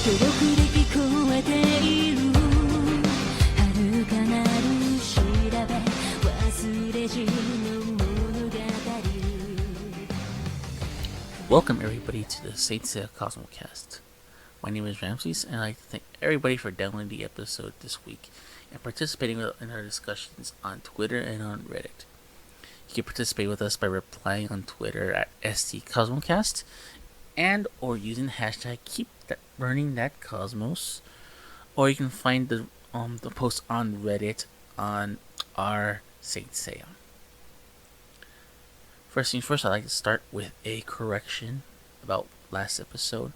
届くべき超えている遥かなる調べ忘れじの物語 Welcome everybody to the Seiya Cosmocast. My name is Ramses, and I'd like to thank everybody for downloading the episode this week and participating in our discussions on Twitter and on Reddit. You can participate with us by replying on Twitter at STCosmocast and or using the hashtag #KeepBurningThatCosmos, or you can find the post on Reddit on our Saint Seiya. First things first, I'd like to start with a correction about last episode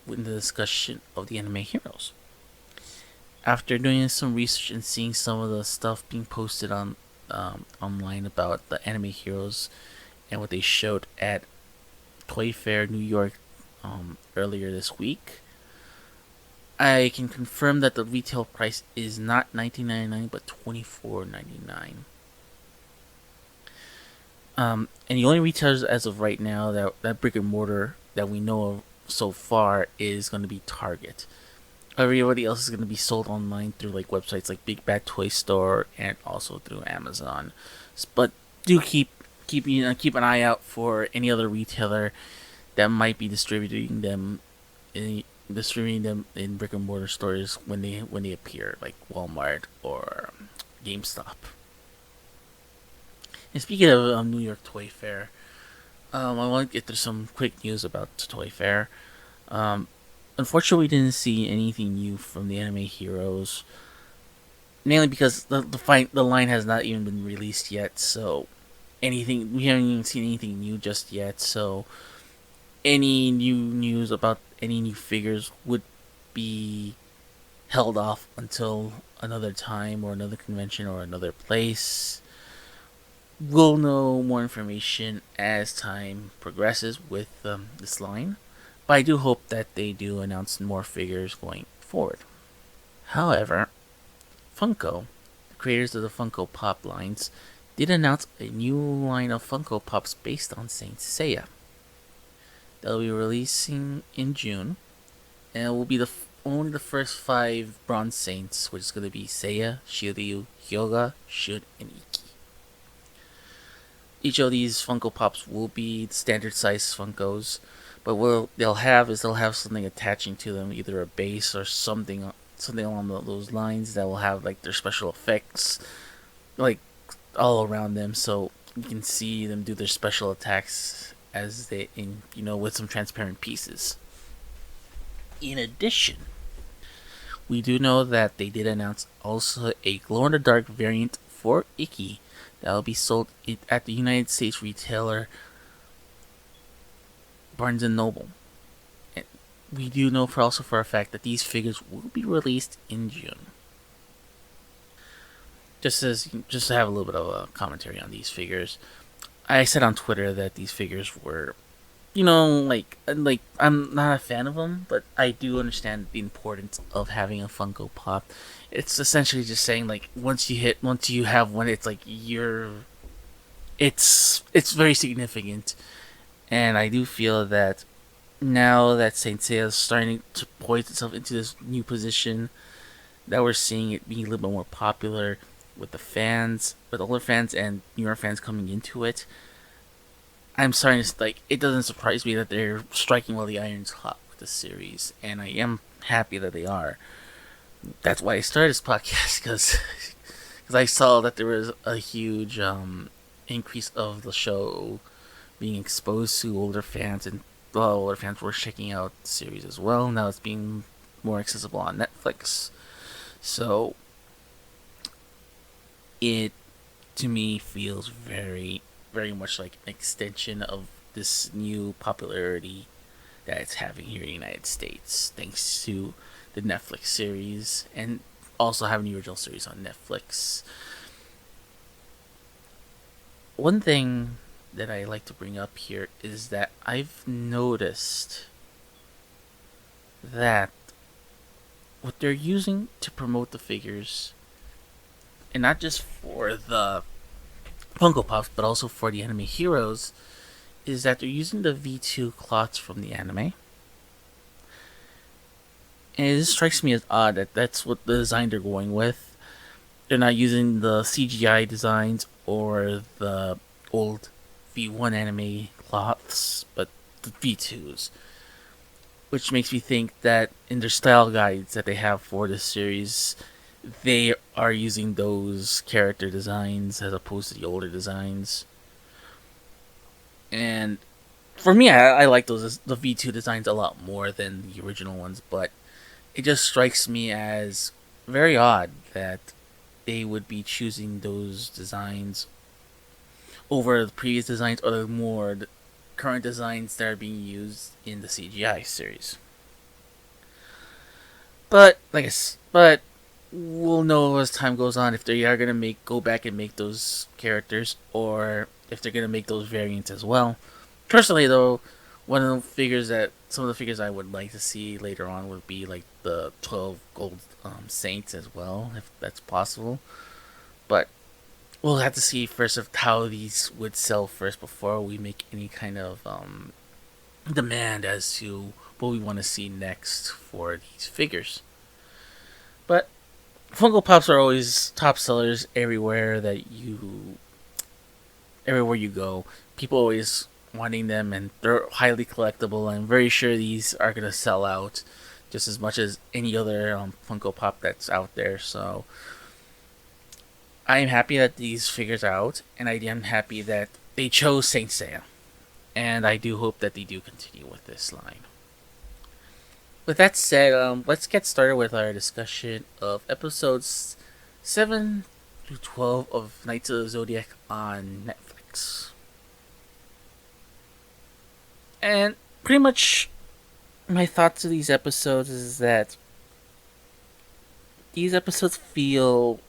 with the discussion of the anime heroes. After doing some research and seeing some of the stuff being posted on online about the anime heroes and what they showed at Toy Fair New York earlier this week, I can confirm that the retail price is not $19.99 but $24.99. And the only retailers as of right now that brick and mortar that we know of so far is going to be Target. Everybody else is going to be sold online through like websites like Big Bad Toy Store and also through Amazon. But do keep an eye out for any other retailer that might be distributing them in brick and mortar stores when they appear, like Walmart or GameStop. And speaking of New York Toy Fair, I want to get through some quick news about the Toy Fair. Unfortunately, we didn't see anything new from the anime heroes, mainly because the line has not even been released yet. So we haven't even seen anything new just yet. So any new news about any new figures would be held off until another time or another convention or another place. We'll know more information as time progresses with this line, but I do hope that they do announce more figures going forward. However, Funko, the creators of the Funko Pop lines, did announce a new line of Funko Pops based on Saint Seiya. They'll be releasing in June, and it will be only the first 5 Bronze Saints, which is going to be Seiya, Shiryu, Hyoga, Shun, and Ikki. Each of these Funko Pops will be standard size Funkos, but what they'll have something attaching to them, either a base or something along those lines that will have like their special effects, like all around them, so you can see them do their special attacks as with some transparent pieces. In addition, we do know that they did announce also a glow-in-the-dark variant for Ikki that will be sold at the United States retailer Barnes & Noble. And we do know for a fact that these figures will be released in June. Just to have a little bit of a commentary on these figures, I said on Twitter that these figures were, like I'm not a fan of them, but I do understand the importance of having a Funko Pop. It's essentially just saying like once you have one, it's like it's very significant, and I do feel that now that Saint Seiya is starting to poise itself into this new position, that we're seeing it being a little bit more popular with the fans, with older fans and newer fans coming into it. I'm starting to it doesn't surprise me that they're striking while the iron's hot with the series, and I am happy that they are. That's why I started this podcast, because I saw that there was a huge increase of the show being exposed to older fans, and older fans were checking out the series as well. Now it's being more accessible on Netflix, so it to me feels very, very much like an extension of this new popularity that it's having here in the United States, thanks to the Netflix series and also having the original series on Netflix. One thing that I like to bring up here is that I've noticed that what they're using to promote the figures, and not just for the Funko Pops, but also for the anime heroes, is that they're using the V2 cloths from the anime, And it just strikes me as odd that that's what the design they're going with. They're not using the CGI designs or the old V1 anime cloths, but the V2s. Which makes me think that in their style guides that they have for this series, they are using those character designs as opposed to the older designs. And for me, I like the V2 designs a lot more than the original ones, but it just strikes me as very odd that they would be choosing those designs over the previous designs or the more current designs that are being used in the CGI series. But but we'll know as time goes on if they are gonna go back and make those characters or if they're gonna make those variants as well. Personally, though, some of the figures I would like to see later on would be like the 12 gold saints as well, if that's possible. But we'll have to see first of how these would sell first before we make any kind of demand as to what we want to see next for these figures. But Funko Pops are always top sellers everywhere you go. People always wanting them, and they're highly collectible. I'm very sure these are gonna sell out just as much as any other Funko Pop that's out there. So I am happy that these figures are out, and I am happy that they chose Saint Seiya, and I do hope that they do continue with this line. With that said, let's get started with our discussion of episodes 7 to 12 of Knights of the Zodiac on Netflix. And pretty much my thoughts of these episodes is that these episodes feel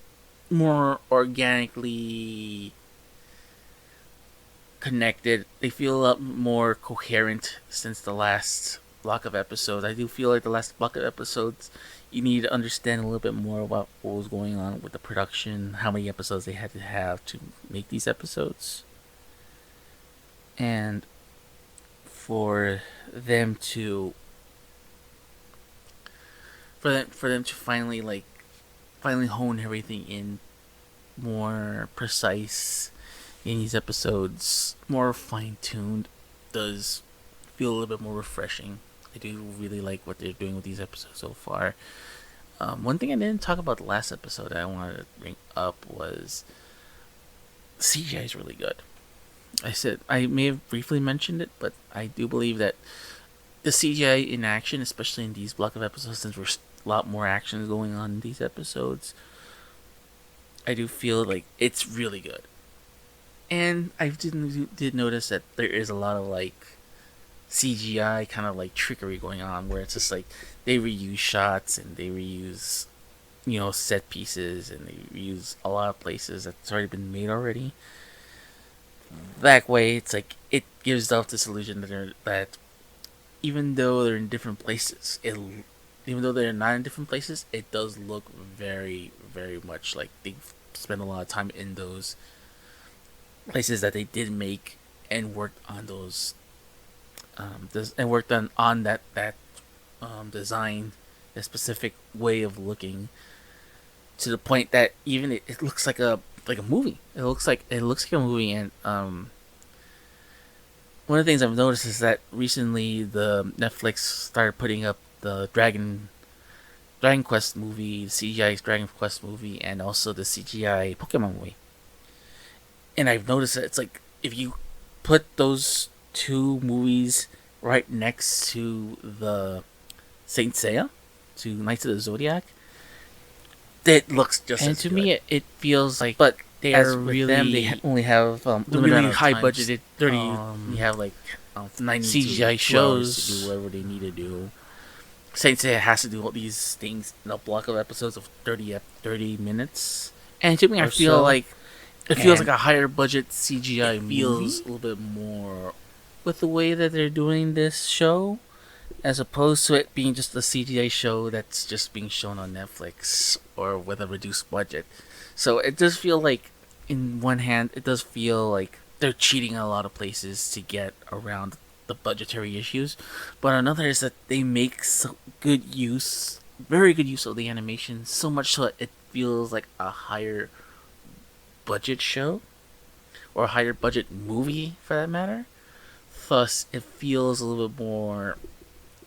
more organically connected. They feel a lot more coherent since the last block of episodes. I do feel like the last block of episodes, you need to understand a little bit more about what was going on with the production, how many episodes they had to have to make these episodes, and for them to finally hone everything in more precise in these episodes, more fine-tuned, does feel a little bit more refreshing. I do really like what they're doing with these episodes so far. One thing I didn't talk about the last episode that I wanted to bring up was CGI is really good. I may have briefly mentioned it, but I do believe that the CGI in action, especially in these block of episodes, since there's a lot more action going on in these episodes, I do feel like it's really good. And I did notice that there is a lot of CGI kind of trickery going on, where it's just they reuse shots and they reuse set pieces, and they reuse a lot of places that's already been made already. That way, it's it gives off this illusion that even though they're in different places, even though they're not in different places, it does look very, very much like they spent a lot of time in those places that they did make and worked on those on that design, a specific way of looking, to the point that even it looks like a movie. It looks like a movie. And one of the things I've noticed is that recently the Netflix started putting up the Dragon Quest movie, the CGI Dragon Quest movie, and also the CGI Pokemon movie. And I've noticed that it's if you put those two movies right next to the Saint Seiya, to Knights of the Zodiac, it looks just as good. And to me, it feels like, but they are really, them, they only have the really high budgeted 30. You have 90 CGI shows to do whatever they need to do. Saint Seiya has to do all these things in a block of episodes of 30 minutes. And to me, I feel like it feels like a higher budget CGI movie. Feels a little bit more with the way that they're doing this show, as opposed to it being just a CGI show that's just being shown on Netflix or with a reduced budget. So it does feel like, in one hand, it does feel like they're cheating a lot of places to get around the budgetary issues, but another is that they make very good use of the animation, so much so that it feels like a higher budget show or a higher budget movie for that matter. Thus, it feels a little bit more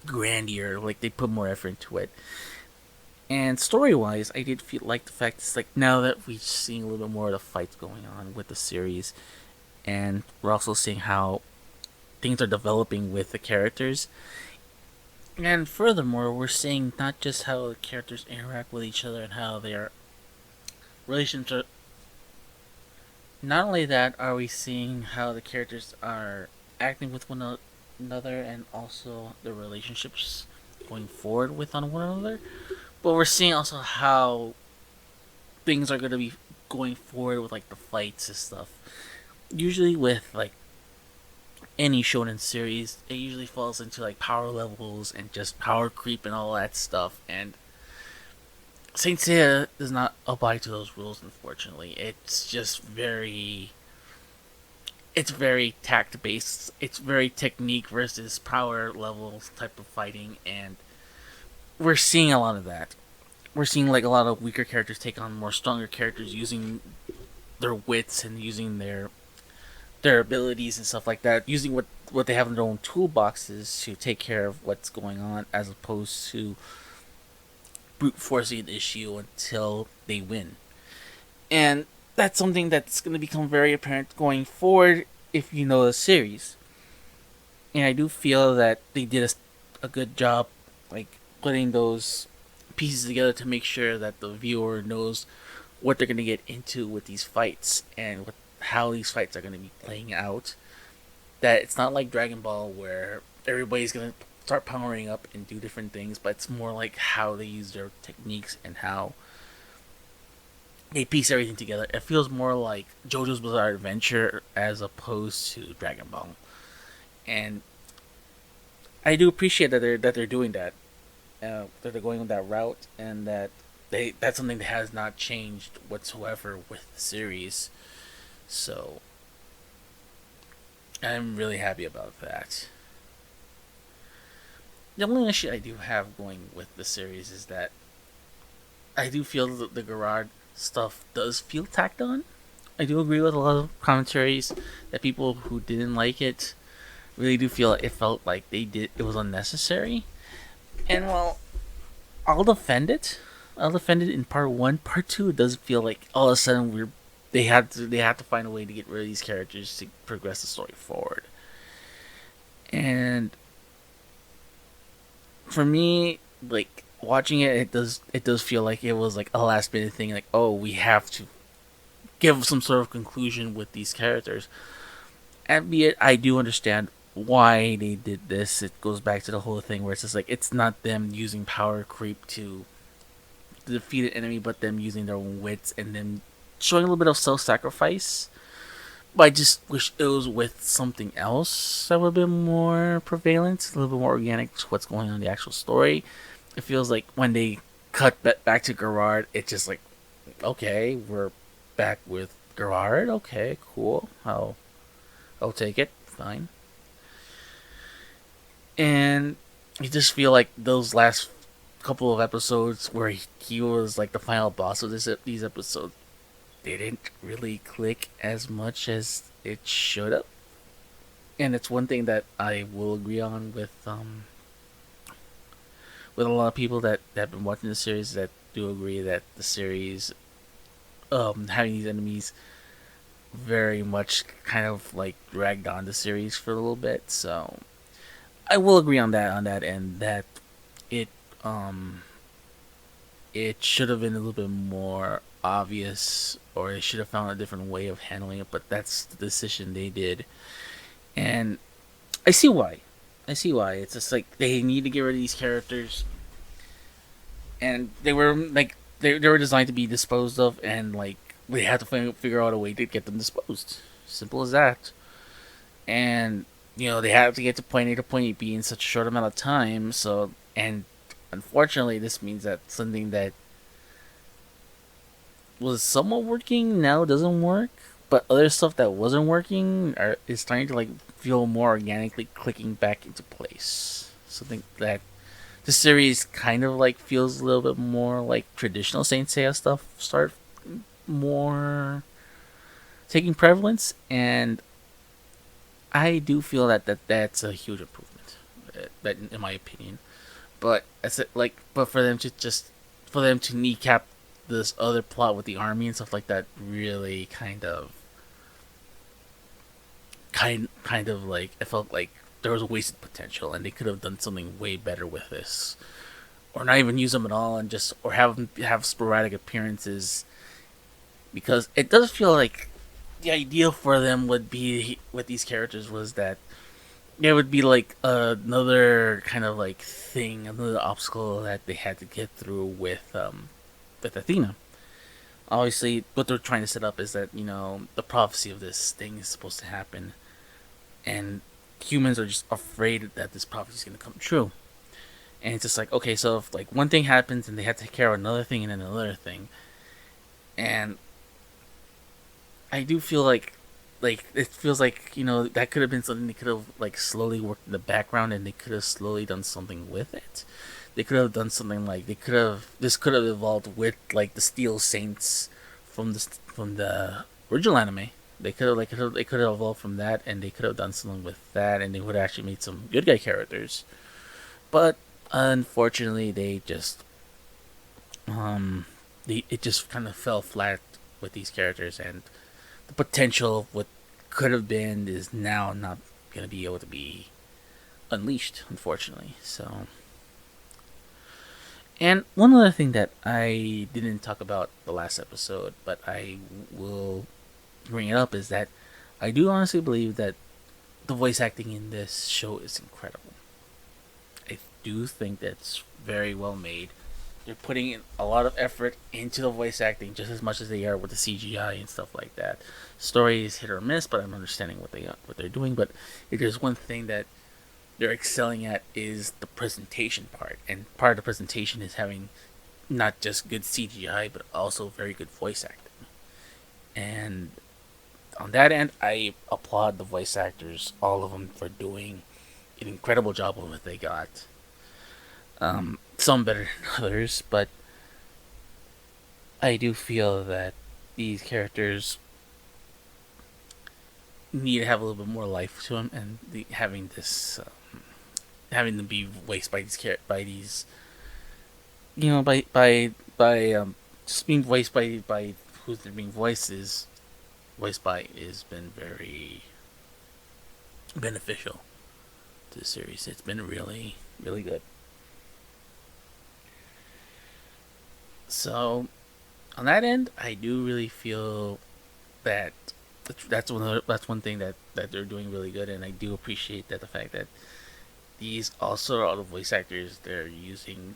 grandier, like they put more effort into it. And story wise, I did feel like the fact it's like now that we're seeing a little bit more of the fights going on with the series, and we're also seeing how things are developing with the characters. And furthermore, we're seeing not just how the characters interact with each other and how their relationships are. Not only that, are we seeing how the characters are acting with one another and also the relationships going forward with one another, but we're seeing also how things are going to be going forward with like the fights and stuff. Usually with like any shonen series, it usually falls into like power levels and just power creep and all that stuff. And Saint Seiya does not abide to those rules, unfortunately. It's very tact based. It's very technique versus power levels type of fighting, and we're seeing a lot of that. We're seeing like a lot of weaker characters take on more stronger characters using their wits and using their abilities and stuff like that, using what they have in their own toolboxes to take care of what's going on, as opposed to brute forcing an issue until they win. And that's something that's going to become very apparent going forward if you know the series. And I do feel that they did a good job, like putting those pieces together to make sure that the viewer knows what they're going to get into with these fights and how these fights are going to be playing out. That it's not like Dragon Ball where everybody's going to start powering up and do different things, but it's more like how they use their techniques and how they piece everything together. It feels more like JoJo's Bizarre Adventure as opposed to Dragon Ball, and I do appreciate that they're doing that, that they're going that route, and that's something that has not changed whatsoever with the series. So I'm really happy about that. The only issue I do have going with the series is that I do feel that the garage stuff does feel tacked on. I do agree with a lot of commentaries that people who didn't like it really do feel it felt like it was unnecessary. And well, I'll defend it. I'll defend it in part one. Part two, it does feel like all of a sudden they had to find a way to get rid of these characters to progress the story forward. And for me, like watching it does feel like it was like a last minute thing. Like, oh, we have to give some sort of conclusion with these characters. And be it, I do understand why they did this. It goes back to the whole thing where it's just like it's not them using power creep to defeat an enemy, but them using their own wits and then showing a little bit of self-sacrifice. But I just wish it was with something else that would have been more prevalent, a little bit more organic to what's going on in the actual story. It feels like when they cut back to Gerard, it's just like, okay, we're back with Gerard. Okay, cool. I'll take it. Fine. And you just feel like those last couple of episodes where he was like the final boss of these episodes, they didn't really click as much as it should have. And it's one thing that I will agree on with a lot of people that have been watching the series, that do agree that the series having these enemies very much kind of like dragged on the series for a little bit. So I will agree on that and that it it should have been a little bit more obvious, or they should have found a different way of handling it, but that's the decision they did. And I see why. It's just like they need to get rid of these characters, and they were like they were designed to be disposed of, and like we had to figure out a way to get them disposed. Simple as that. And they had to get to point A to point B in such a short amount of time. So, and unfortunately, this means that something that was somewhat working now doesn't work, but other stuff that wasn't working is starting to like feel more organically clicking back into place. Something that the series kind of like feels a little bit more like traditional Saint Seiya stuff start more taking prevalence, and I do feel that's a huge improvement. That, in my opinion, but but for them to kneecap this other plot with the army and stuff like that really kind of like I felt like there was wasted potential, and they could have done something way better with this, or not even use them at all, and just or have them have sporadic appearances, because it does feel like the idea for them would be with these characters was that there would be like another kind of like thing, another obstacle that they had to get through with Athena. Obviously, what they're trying to set up is that the prophecy of this thing is supposed to happen, and humans are just afraid that this prophecy is going to come true. And it's just like, okay, so if like one thing happens and they have to take care of another thing and then another thing, and I do feel like it feels like that could have been something they could have like slowly worked in the background, and they could have slowly done something with it. They could have done something like this could have evolved with like the Steel Saints from the original anime. They could have evolved from that, and they could have done something with that, and they would have actually made some good guy characters. But unfortunately, they just it just kind of fell flat with these characters, and the potential of what could have been is now not going to be able to be unleashed, unfortunately. So, and one other thing that I didn't talk about the last episode, but I will bring it up, is that I do honestly believe that the voice acting in this show is incredible. I do think that's very well made. They're putting in a lot of effort into the voice acting just as much as they are with the CGI and stuff like that. Story is hit or miss, but I'm understanding what they're doing. But if there's one thing that they're excelling at is the presentation part, and part of the presentation is having not just good CGI but also very good voice acting. And on that end, I applaud the voice actors, all of them, for doing an incredible job of what they got. Some better than others, but I do feel that these characters need to have a little bit more life to them, and having them be voiced by these just being voiced by who they're being voiced by has been very beneficial to the series. It's been really, really good. So, on that end, I do really feel that that's one thing that they're doing really good, and I do appreciate that the fact that these also are all the voice actors they're using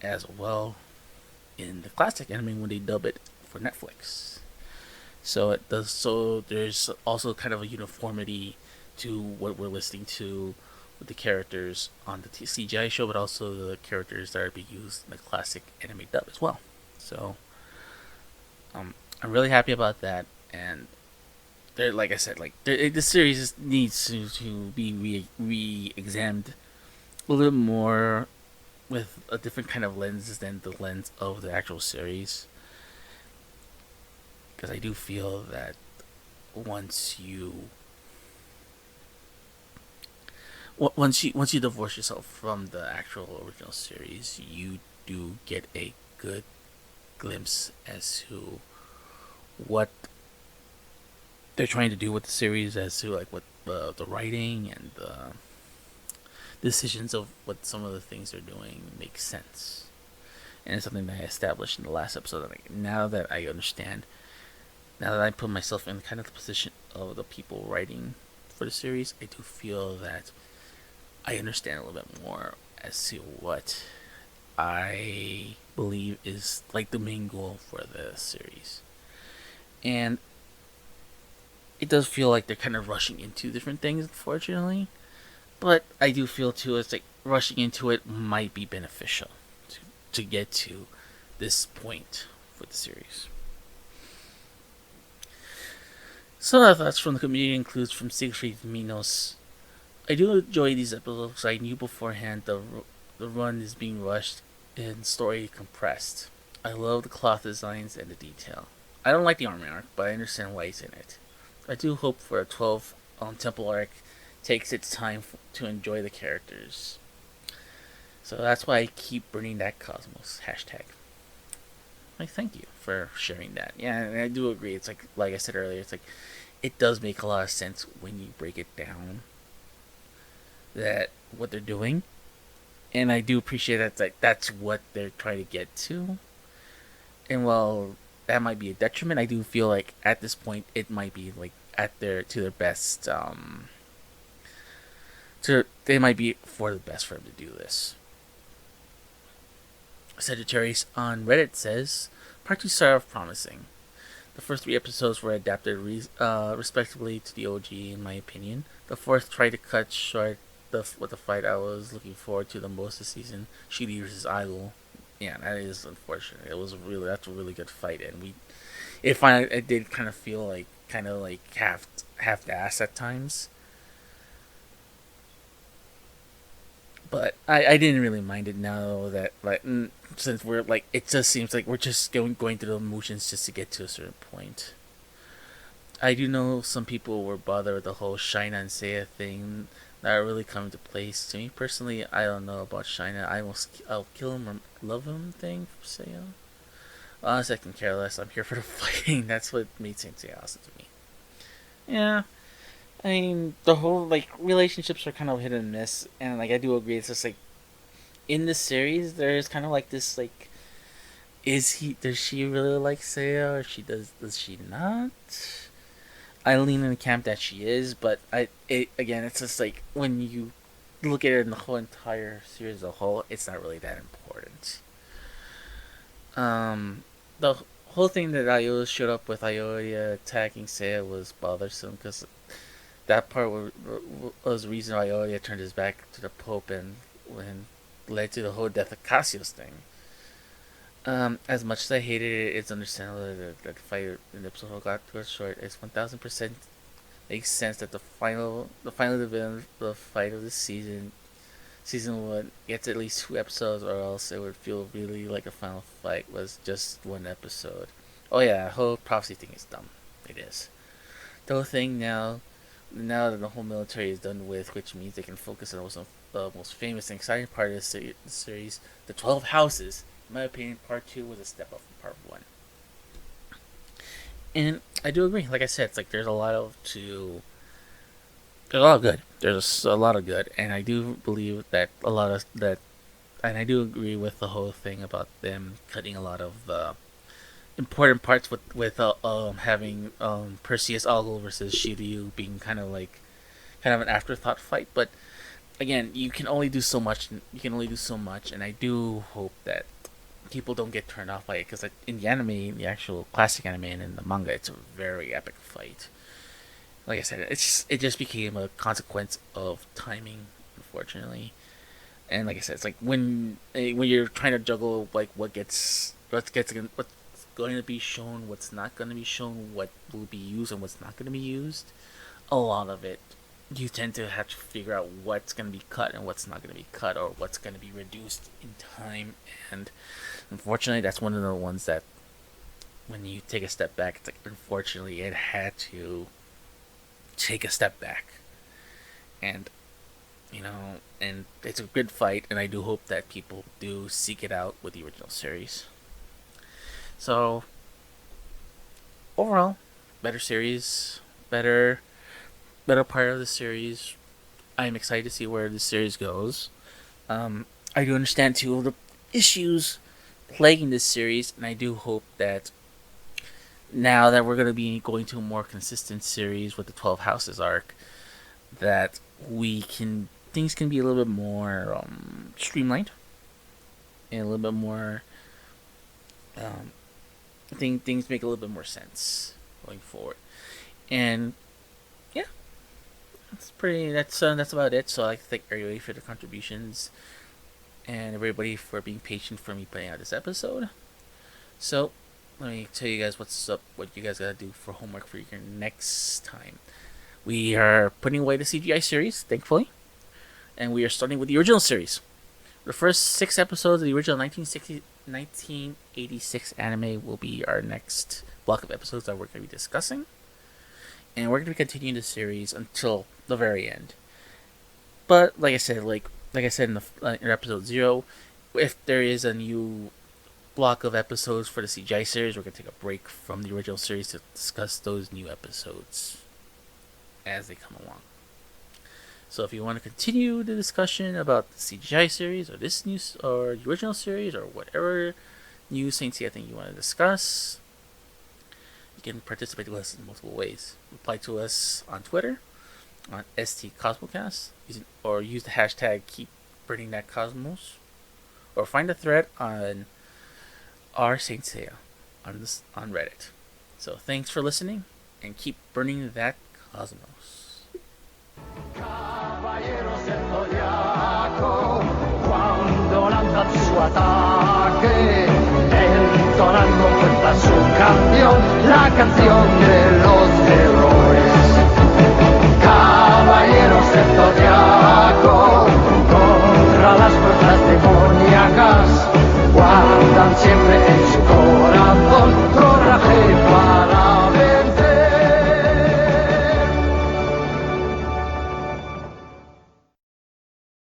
as well in the classic anime when they dub it for Netflix. So it does. So there's also kind of a uniformity to what we're listening to with the characters on the CGI show, but also the characters that are being used in the classic anime dub as well. So I'm really happy about that, and like I said, the series needs to be re-examined a little more with a different kind of lens than the lens of the actual series, because I do feel that once you divorce yourself from the actual original series, you do get a good glimpse as to what they're trying to do with the series, as to like what the writing and the decisions of what some of the things they're doing make sense. And it's something that I established in the last episode. Like, now that I understand, now that I put myself in kind of the position of the people writing for the series, I do feel that I understand a little bit more as to what I believe is like the main goal for the series. And it does feel like they're kind of rushing into different things, unfortunately. But I do feel too, it's like rushing into it might be beneficial to get to this point for the series. Some of the thoughts from the community includes from Siegfried Minos. I do enjoy these episodes. I knew beforehand the run is being rushed and story compressed. I love the cloth designs and the detail. I don't like the armor arc, but I understand why it's in it. I do hope for a 12 temple arc takes its time to enjoy the characters. So that's why I keep burning that Cosmos hashtag. Like, thank you for sharing that. Yeah, and I do agree. It's like I said earlier, it's like it does make a lot of sense when you break it down that what they're doing, and I do appreciate that. Like that's what they're trying to get to. And while that might be a detriment, I do feel like at this point it might be like at their best. They might be for the best for him to do this. Sagittarius on Reddit says, Part 2 started off promising. The first 3 episodes were adapted respectively to the OG, in my opinion. The fourth tried to cut short the fight I was looking forward to the most this season, Shiryu versus Idol. Yeah, that is unfortunate. That's a really good fight, and it did kind of feel like half-assed at times. But I didn't really mind it now that since we're like it just seems like we're just going through the motions just to get to a certain point. I do know some people were bothered with the whole Shina and Seiya thing not really coming to place. To me personally, I don't know about Shina. I'll kill him or love him thing for Seiya. Honestly, I can care less. I'm here for the fighting. That's what made Seiya awesome to me. Yeah, I mean, the whole like relationships are kind of hit and miss, and like I do agree. It's just like in this series, there's kind of like this like, does she really like Seiya or does she not? I lean in the camp that she is, but again, it's just like when you look at it in the whole entire series as a whole, it's not really that important. The whole thing that Iolia showed up with Iolia attacking Seiya was bothersome because that part was the reason why Iolia turned his back to the Pope and led to the whole death of Cassio's thing. As much as I hated it, it's understandable that the fight in the episode got too short. It's 1000% makes sense that the final event, the fight of the season 1 gets at least 2 episodes, or else it would feel really like the final fight was just 1 episode. Oh yeah, the whole prophecy thing is dumb. It is. The whole thing now that the whole military is done with, which means they can focus on the most famous and exciting part of the series, the 12 houses. In my opinion, Part 2 was a step up from Part 1. And I do agree. Like I said, it's like there's a lot of good. There's a lot of good, and I do believe that a lot of that, and I do agree with the whole thing about them cutting a lot of the important parts with having Perseus Algol versus Shiryu being kind of an afterthought fight. But again, you can only do so much. And I do hope that people don't get turned off by it because in the anime, the actual classic anime and in the manga, it's a very epic fight. Like I said, it just became a consequence of timing, unfortunately. And like I said, it's like when you're trying to juggle like what's going to be shown, what's not going to be shown, what will be used and what's not going to be used. A lot of it, you tend to have to figure out what's going to be cut and what's not going to be cut, or what's going to be reduced in time. And unfortunately, that's one of the ones that when you take a step back, it's like unfortunately it had to take a step back. And and it's a good fight, and I do hope that people do seek it out with the original series. So overall, better series, better part of the series. I'm excited to see where the series goes. I do understand too the issues plaguing this series, and I do hope that now that we're going to be going to a more consistent series with the 12 Houses arc, that things can be a little bit more streamlined and a little bit more things make a little bit more sense going forward. And yeah, that's about it. So I'd like to thank everybody for their contributions and everybody for being patient for me putting out this episode. So let me tell you guys what's up, what you guys gotta do for homework for your next time. We are putting away the CGI series, thankfully, and we are starting with the original series. The first 6 episodes of the original 1986 anime will be our next block of episodes that we're going to be discussing. And we're going to be continuing the series until the very end. But like I said in episode 0, if there is a new block of episodes for the CGI series, we're going to take a break from the original series to discuss those new episodes as they come along. So if you want to continue the discussion about the CGI series or this new or the original series or whatever new Saint Seiya thing you want to discuss, you can participate with us in multiple ways. Reply to us on Twitter on ST Cosmocast, or use the hashtag KeepBurningThatCosmos, or find a thread on our Saint Seiya on Reddit. So thanks for listening, and keep burning that cosmos. Caballero Zodiaco, quando lanza il suo attacco, entonando questa su canción, la canción